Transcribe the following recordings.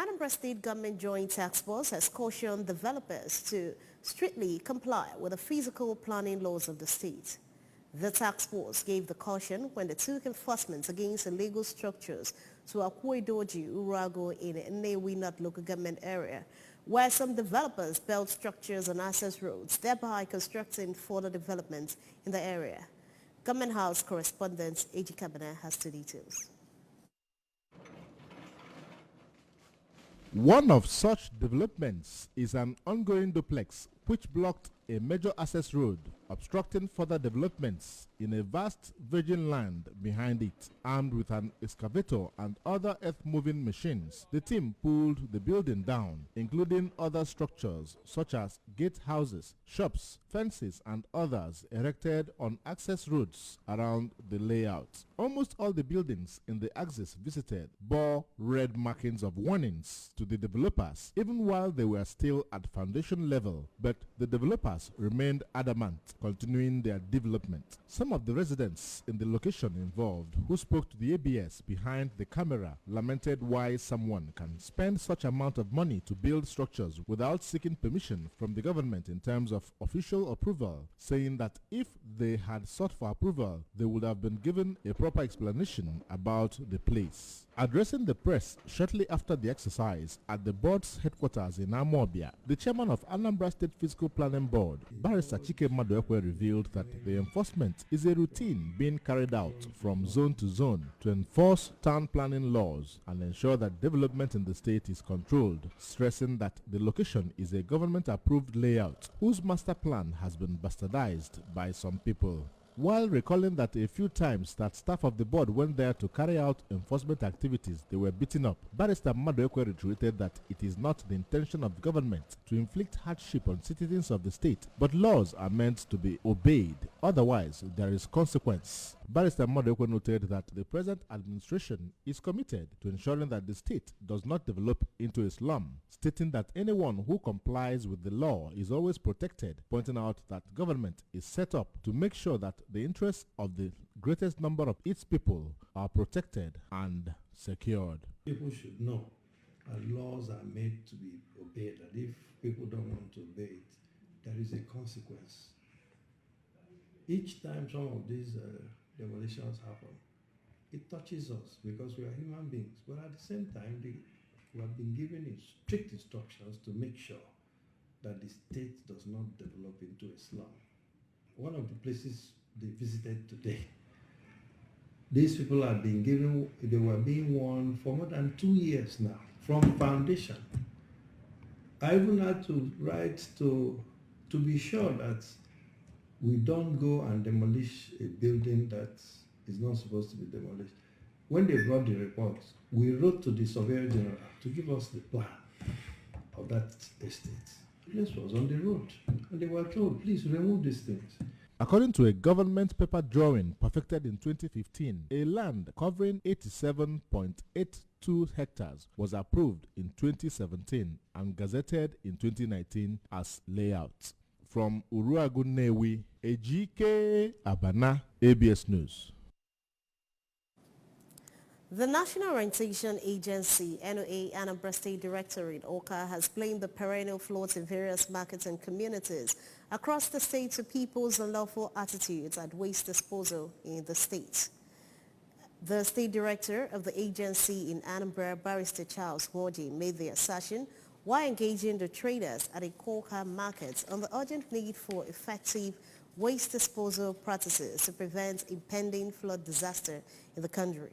Anambra State Government Joint Task Force has cautioned developers to strictly comply with the physical planning laws of the state. The task force gave the caution when they took enforcement against illegal structures to Akwoidoji, Urago in Nnewi North local government area, where some developers built structures on access roads, thereby constructing further development in the area. Government House correspondent A.G. Kabana has the details. One of such developments is an ongoing duplex which blocked a major access road, obstructing further developments in a vast virgin land behind it. Armed with an excavator and other earth-moving machines, the team pulled the building down, including other structures such as gatehouses, shops, fences, and others erected on access roads around the layout. Almost all the buildings in the axis visited bore red markings of warnings to the developers, even while they were still at foundation level, but the developers remained adamant, continuing their development. Some of the residents in the location involved who spoke to the ABS behind the camera lamented why someone can spend such amount of money to build structures without seeking permission from the government in terms of official approval, saying that if they had sought for approval, they would have been given a proper explanation about the place. Addressing the press shortly after the exercise at the board's headquarters in Amobia, the chairman of Anambra State Physical Planning Board, Barrister Chike Maduekwe, revealed that the enforcement is a routine being carried out from zone to zone to enforce town planning laws and ensure that development in the state is controlled, stressing that the location is a government-approved layout whose master plan has been bastardized by some people. While recalling that a few times that staff of the board went there to carry out enforcement activities, they were beaten up, Barrister Maduekwe reiterated that it is not the intention of the government to inflict hardship on citizens of the state, but laws are meant to be obeyed. Otherwise, there is consequence. Barrister Maduekwe noted that the present administration is committed to ensuring that the state does not develop into a slum, stating that anyone who complies with the law is always protected, pointing out that government is set up to make sure that the interests of the greatest number of its people are protected and secured. People should know that laws are made to be obeyed, that if people don't want to obey it, there is a consequence. Each time some of these demolitions happen, it touches us because we are human beings, but at the same time, we have been given strict instructions to make sure that the state does not develop into a slum. One of the places they visited today, these people have been given, they were being warned for more than 2 years now, from foundation. I even had to write to be sure that we don't go and demolish a building that is not supposed to be demolished. When they brought the reports, we wrote to the Surveyor General to give us the plan of that estate. This was on the road, and they were told, please remove these things. According to a government paper drawing perfected in 2015, a land covering 87.82 hectares was approved in 2017 and gazetted in 2019 as layout. From Uruagu Nnewi, Ejike Abana, ABS News. The National Orientation Agency, NOA, Anambra State Directorate, OCA, has blamed the perennial floods in various markets and communities across the state to people's unlawful attitudes at waste disposal in the state. The State Director of the agency in Anambra, Barrister Charles Warji, made the assertion while engaging the traders at a Koka market on the urgent need for effective waste disposal practices to prevent impending flood disaster in the country.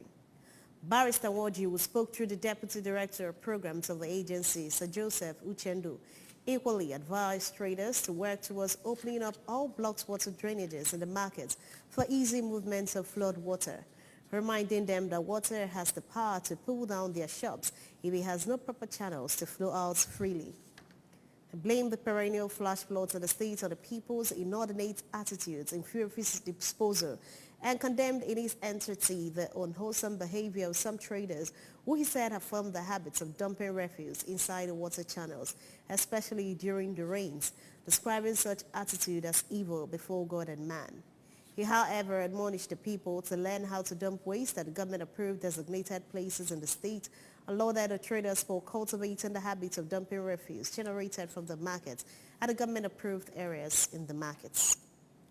Barrister Warji, who spoke through the Deputy Director of Programs of the agency, Sir Joseph Uchendu, equally advised traders to work towards opening up all blocked water drainages in the markets for easy movement of flood water, reminding them that water has the power to pull down their shops if it has no proper channels to flow out freely. He blamed the perennial flash floods of the state on the people's inordinate attitudes in furious disposal and condemned in his entirety the unwholesome behavior of some traders who he said have formed the habits of dumping refuse inside the water channels, especially during the rains, describing such attitude as evil before God and man. He, however, admonished the people to learn how to dump waste at government-approved designated places in the state and lauded the traders for cultivating the habit of dumping refuse generated from the market at the government-approved areas in the markets.